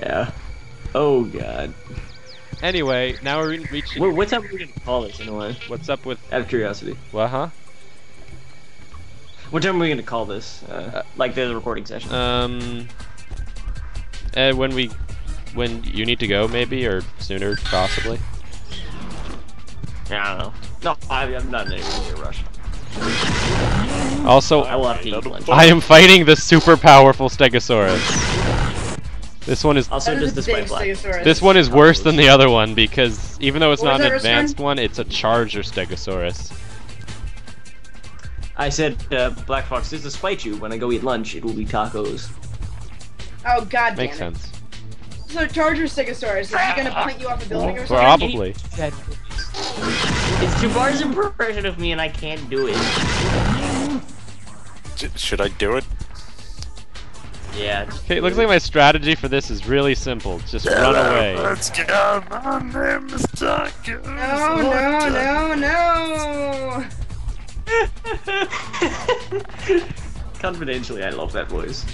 Yeah. Oh god. Anyway, now we're reaching. What time are we gonna call this anyway? What's up with? Out of curiosity. What, huh? What time are we gonna call this? Like the recording session. When you need to go, maybe, or sooner, possibly. Yeah, I don't know. No, I'm not in any rush. Also, I will have to eat lunch. I am fighting the super powerful Stegosaurus. This one is Also just this white black. This one is worse than the other one because even though it's not an advanced one, it's a charger Stegosaurus. I said, Black Fox, just to spite you, when I go eat lunch, it will be tacos. Oh god damn Makes it. sense. So Charger Stegosaurus, is he gonna point you off a building or something? Probably. It's Jabbar's impression of me and I can't do it. Should I do it? Yeah. Okay, it looks like my strategy for this is really simple. Just run away. Let's go. My name is Taco. No. Confidentially, I love that voice.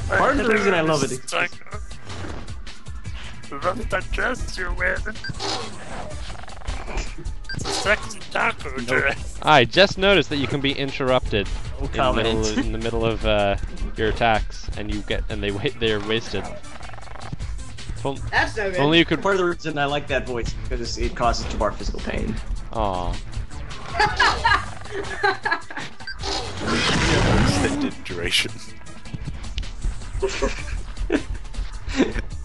Part of the reason I love it is... Love that dress you're wearing. It's a sexy taco dress. I just noticed that you can be interrupted No in the middle of your attacks, and they're wasted. That's no good. Only you could. Part of the reason I like that voice is because it causes Jabbar physical pain. Aw. Extended duration.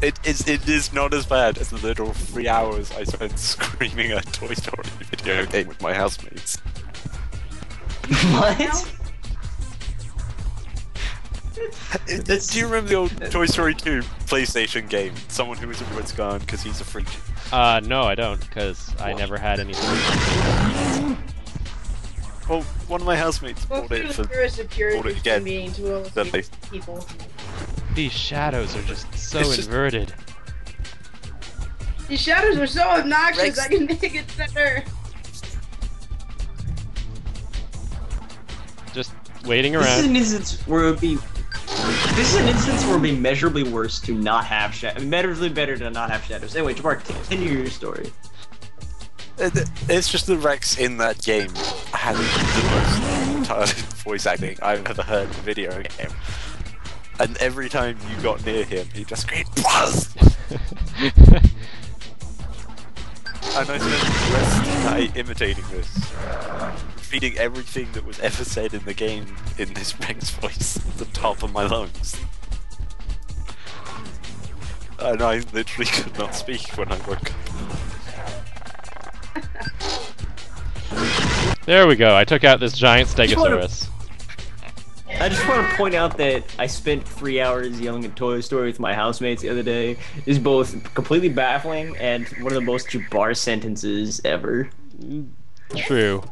It is not as bad as the little 3 hours I spent screaming a Toy Story video game with my housemates. What? Do you remember the old Toy Story 2 PlayStation game? Someone who was everyone's gone because he's a freak. No, I don't, because I never had anything. Well, one of my housemates bought it for bought it again. Then people. These shadows are just so It's just- inverted. These shadows are so obnoxious. Rex- I can make it better. Just waiting This is around. an instance where it would be... This is an instance where it would be measurably worse to not have shadows. Measurably better to not have shadows. Anyway, Jabbar, continue your story. It's just the Rex in that game had the most retarded voice acting I've ever heard in a video game. And every time you got near him, he just screamed BUZZ! And I spent the rest of the night imitating this. Repeating everything that was ever said in the game in this Rex voice at the top of my lungs. And I literally could not speak when I woke up. There we go. I took out this giant Stegosaurus. I just want to point out that I spent 3 hours yelling at Toy Story with my housemates the other day. Is both completely baffling and one of the most Jabbar sentences ever. True.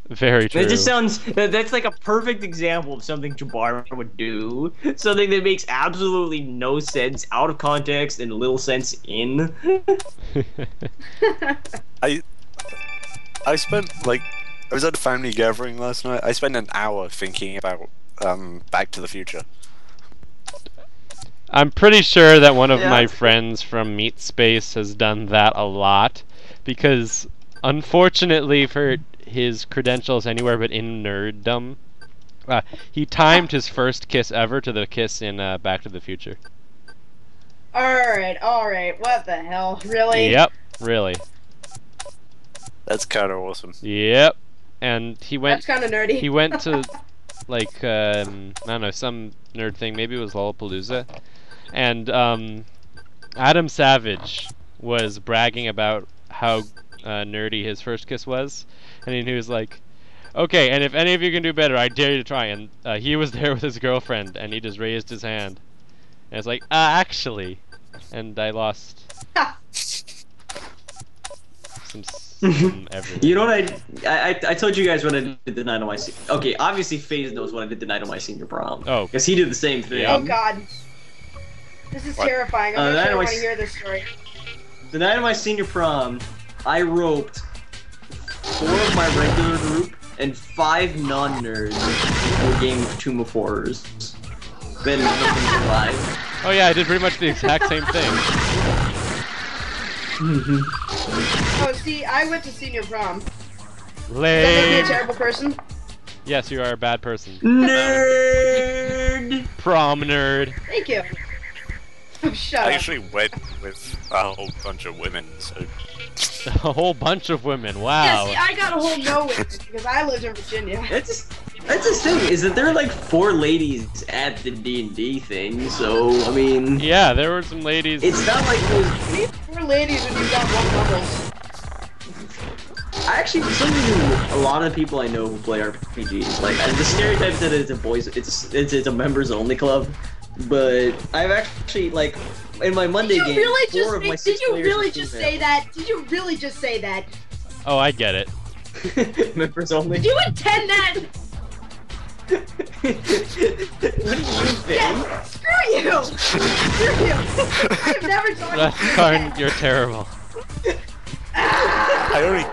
Very true. It just sounds... That's like a perfect example of something Jabbar would do. Something that makes absolutely no sense out of context and little sense in. I spent like I was at a family gathering last night. I spent an hour thinking about Back to the Future. I'm pretty sure that one of Yeah. my friends from Meat Space has done that a lot, because unfortunately for his credentials anywhere but in nerddom, he timed his first kiss ever to the kiss in Back to the Future. Alright, what the hell? Really? Yep, really. That's kind of awesome. Yep. And he went. That's kind of nerdy. He went to like I don't know, some nerd thing. Maybe it was Lollapalooza, and Adam Savage was bragging about how nerdy his first kiss was, and he was like, "Okay, and if any of you can do better, I dare you to try." And he was there with his girlfriend, and he just raised his hand, and it's like, actually, and I lost. You know what I told you guys when I did the night of my okay, obviously FaZe knows what I did the night of my senior prom. Oh. Because he did the same thing. Oh god. This is terrifying. I'm not sure I want to hear this story. The night of my senior prom, I roped 4 of my regular group and 5 non-nerds into a game of Tomb of Horrors. Then none of them survived. Oh yeah, I did pretty much the exact same thing. Oh, see, I went to senior prom. Does that make me Lame. a terrible person? Yes, you are a bad person. Nerd. Prom nerd. Thank you. Oh, shut I up. actually went with a whole bunch of women, so A whole bunch of women. Yeah, Wow. see, I got a whole no with because I lived in Virginia. That's the thing, is that there are like 4 ladies at the D&D thing, so, I mean... Yeah, there were some ladies. It's not like it was... We have 4 ladies and you got 1 bubbles. Actually, for some reason, a lot of people I know who play RPGs, like, the stereotype that it's a boys... It's a members-only club, but I've actually, like, in my Monday game, 4 of my 6 Did you players really are just female. say that? Did you really just say that? Oh, I get it. Members only? Did you intend that? What do you think? Yeah, screw you! Screw you! I've never talked to you Karn, again. you're terrible. I already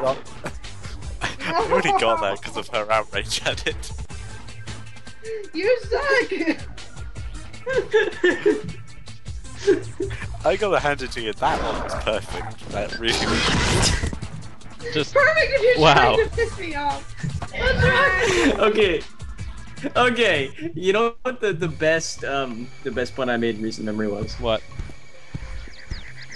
got that because of her outrage at it. You suck! I gotta hand it to you. That one was perfect. That really was. Just Perfect if you're Wow. trying to piss me off. What's wrong? Okay, you know what the best pun I made in recent memory was? what?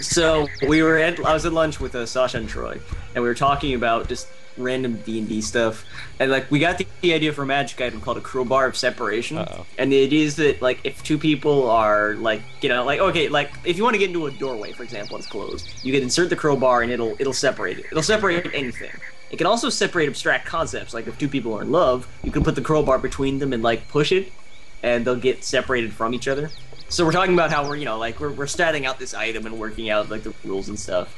So I was at lunch with Sasha and Troy, and we were talking about just random D&D stuff, and like we got the idea for a magic item called a crowbar of separation. Uh-oh. And the idea is that like if 2 people are like, you know, like okay, like if you want to get into a doorway, for example, it's closed, you can insert the crowbar and it'll separate it. It'll separate anything. It can also separate abstract concepts, like if 2 people are in love, you can put the crowbar between them and like push it, and they'll get separated from each other. So we're talking about how we're, you know, like we're statting out this item and working out like the rules and stuff.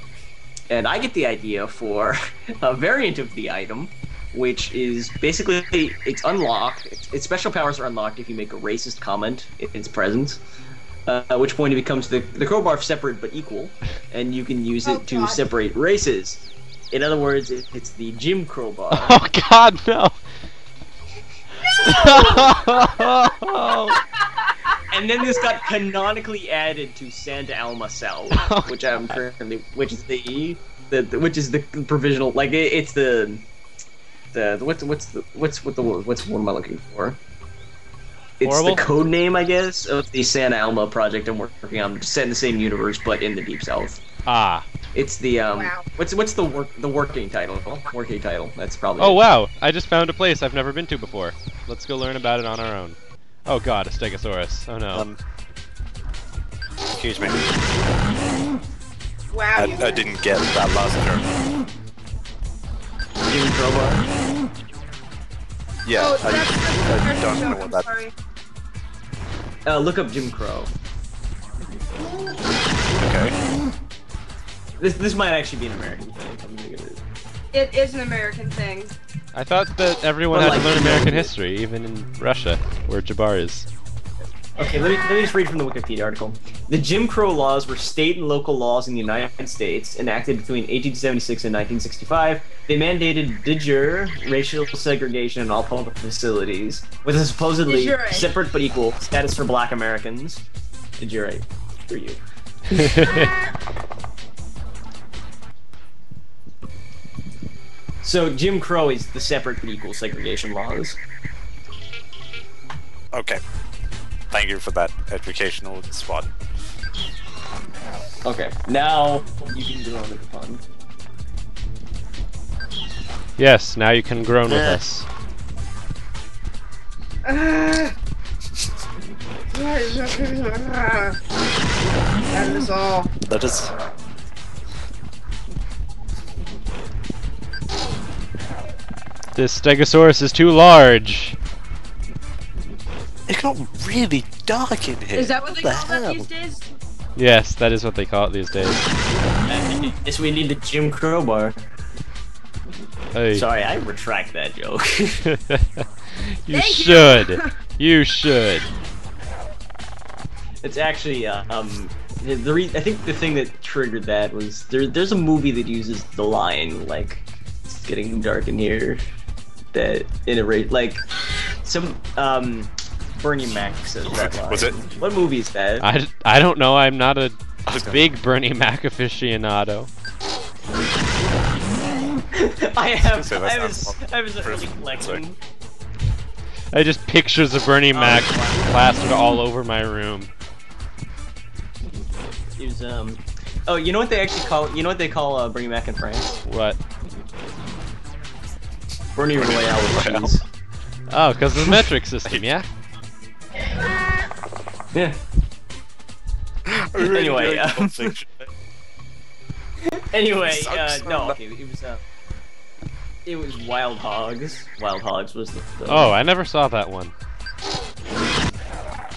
And I get the idea for a variant of the item, which is basically it's unlocked. Its special powers are unlocked if you make a racist comment in its presence. At which point it becomes the crowbar separate but equal, and you can use it to separate races. In other words, it's the Jim Crowbar. Oh God, no! And then this got canonically added to Santa Alma South, which I'm currently, which is the provisional, like it's the what am I looking for? It's Horrible? the code name, I guess, of the Santa Alma project I'm working on, set in the same universe but in the Deep South. Ah. It's the Wow. what's the working title? Working title. That's probably. Oh it. wow! I just found a place I've never been to before. Let's go learn about it on our own. Oh God, a Stegosaurus. Oh no. Excuse me. Wow. I didn't get that last term. Jim Crowbar. Yeah, Oh, I that's don't know what that. Sorry. Look up Jim Crow. Okay. This might actually be an American thing. I'm gonna get it. It is an American thing. I thought that everyone Well, had to like, learn you know, American history, even in Russia, where Jabbar is. Okay, let me just read from the Wikipedia article. The Jim Crow laws were state and local laws in the United States enacted between 1876 and 1965. They mandated de jure racial segregation in all public facilities, with a supposedly De jure. separate but equal status for Black Americans. De jure, for you. So Jim Crow is the separate but equal segregation laws. Okay. Thank you for that educational spot. Okay, now you can go on with the pun. Yes, now you can groan with us. That is all. That is. This Stegosaurus is too large. It got really dark in here. Is that what they the call that hell? these days? Yes, that is what they call it these days. Yes, we need the Jim Crow bar. Hey. Sorry, I retract that joke. You Thank you. should. You should. It's actually, I think the thing that triggered that was there's a movie that uses the line, like, it's getting dark in here, that in a like, some, Bernie Mac says that line. Was it? What movie is that? I don't know. I'm not a big Bernie Mac aficionado. I have his early collection. I just pictures of Bernie Mac plastered all over my room. He was oh, you know what they actually call? You know what they call Bernie Mac in France? What? Bernie Royale with cheese. Oh, because of the metric system, yeah? Yeah. Anyway, no, okay, it was Wild Hogs. Wild Hogs was the film. Oh, I never saw that one.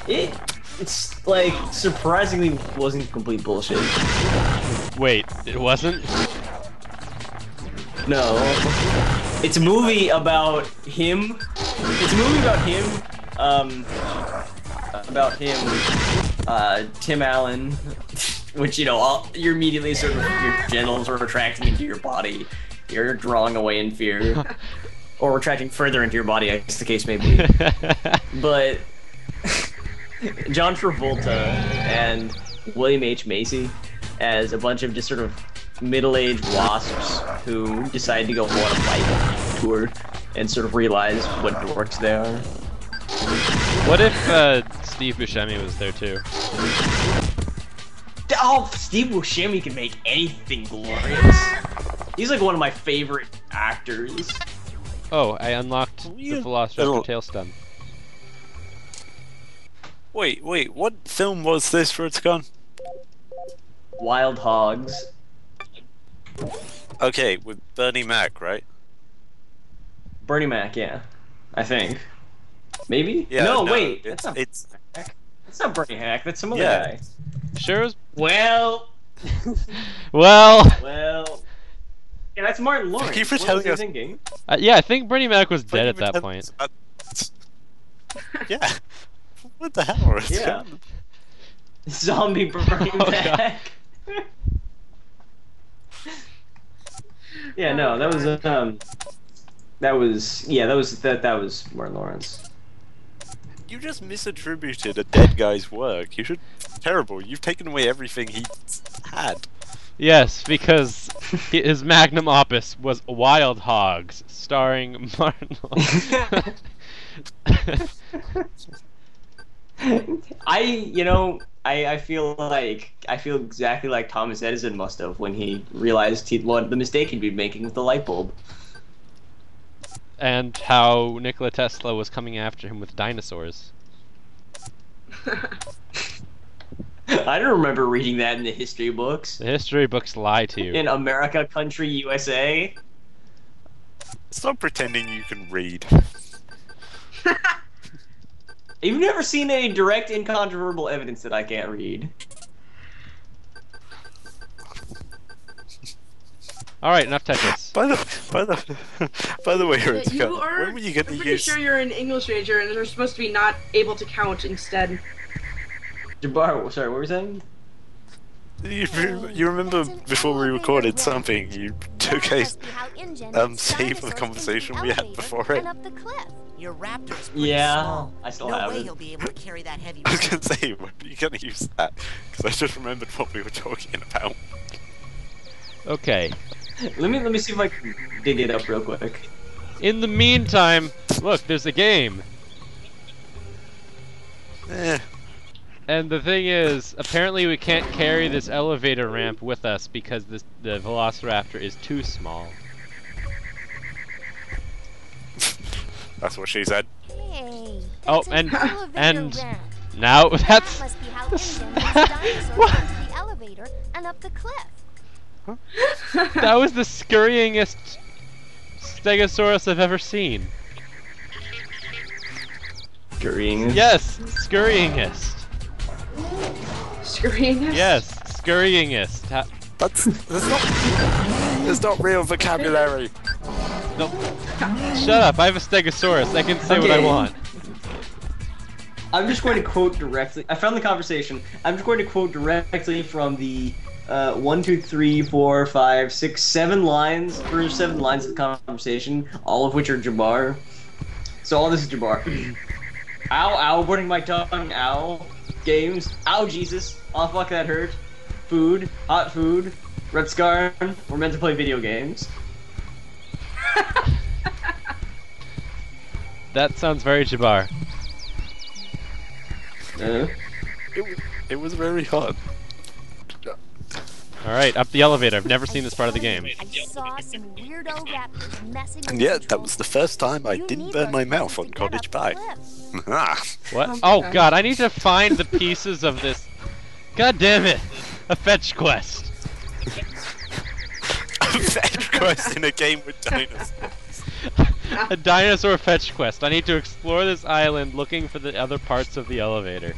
It's like surprisingly wasn't complete bullshit. Wait, it wasn't? No. It's a movie about him. It's a movie about him, Tim Allen, which, you know, you're immediately sort of, your genitals are retracting into your body. You're drawing away in fear. Or retracting further into your body, as the case may be. But John Travolta and William H. Macy as a bunch of just sort of middle-aged wasps who decide to go on a bike tour and sort of realize what dorks they are. What if Steve Buscemi was there too? Oh, Steve Buscemi can make anything glorious. He's like one of my favorite actors. Oh, I unlocked the Velociraptor tail stem. Wait, what film was this for its gun? Wild Hogs. Okay, with Bernie Mac, right? Bernie Mac, yeah. I think. Maybe? Yeah, no, no, wait. It's That's not Bernie Mac, that's some other guy. Sure was... Well... Well... Yeah, that's Martin Lawrence. Thank you for what telling was he us. thinking? Yeah, I think Bernie Mac was dead at that point. Yeah. What the hell? Yeah. Zombie Bernie Mac. Yeah, no, that was Martin Lawrence. You just misattributed a dead guy's work. You should... Terrible. You've taken away everything he had. Yes, because his magnum opus was Wild Hogs, starring Martin Lawrence. I feel exactly like Thomas Edison must have when he realized the mistake he'd been making with the light bulb. And how Nikola Tesla was coming after him with dinosaurs. I don't remember reading that in the history books. The history books lie to you. In America, country, USA. Stop pretending you can read. You've never seen any direct, incontrovertible evidence that I can't read. Alright, enough Tetris. By the way, You are, when were you going to I'm pretty use... sure you're an English major and they're supposed to be not able to count instead. Jabbar, sorry, what were you saying? You remember before we recorded something, you took a save of the conversation we had before it? Your raptor's yeah, small. I still no have way it. he'll be able to carry that heavy I was weight. gonna say, when are you gonna use that? Because I just remembered what we were talking about. Okay. Let me see if I can dig it up real quick. In the meantime, look, there's a game. Eh. And the thing is, apparently we can't carry this elevator ramp with us because the Velociraptor is too small. That's what she said. Hey, Oh, that's an elevator and ramp. now That that's must be how Ingen makes dinosaurs What? onto the elevator and up the cliff. that was the scurryingest Stegosaurus I've ever seen. Scurrying. Yes, scurryingest. Scurryingest? Yes, scurryingest. That's not real vocabulary. No, shut up! I have a Stegosaurus. I can say what I Okay. want. I'm just going to quote directly. I found the conversation. I'm just going to quote directly from the 1, 2, 3, 4, 5, 6, 7 lines. First 7 lines of the conversation, all of which are Jabbar. So all this is Jabbar. Ow, ow, burning my tongue, ow. Games. Ow, Jesus. Oh, fuck, that hurt. Food. Hot food. Red Scar. We're meant to play video games. That sounds very Jabbar. It was very hard. Alright, up the elevator. I've never seen this part of the game. I saw some weirdo raptors messing with And the yeah, that controls. was the first time I You didn't need burn those my things mouth to on get Cottage up Pie. the cliff. Ah. What? Oh god, I need to find the pieces of this. God damn it! A fetch quest. A fetch quest in a game with dinosaurs. A dinosaur fetch quest. I need to explore this island looking for the other parts of the elevator.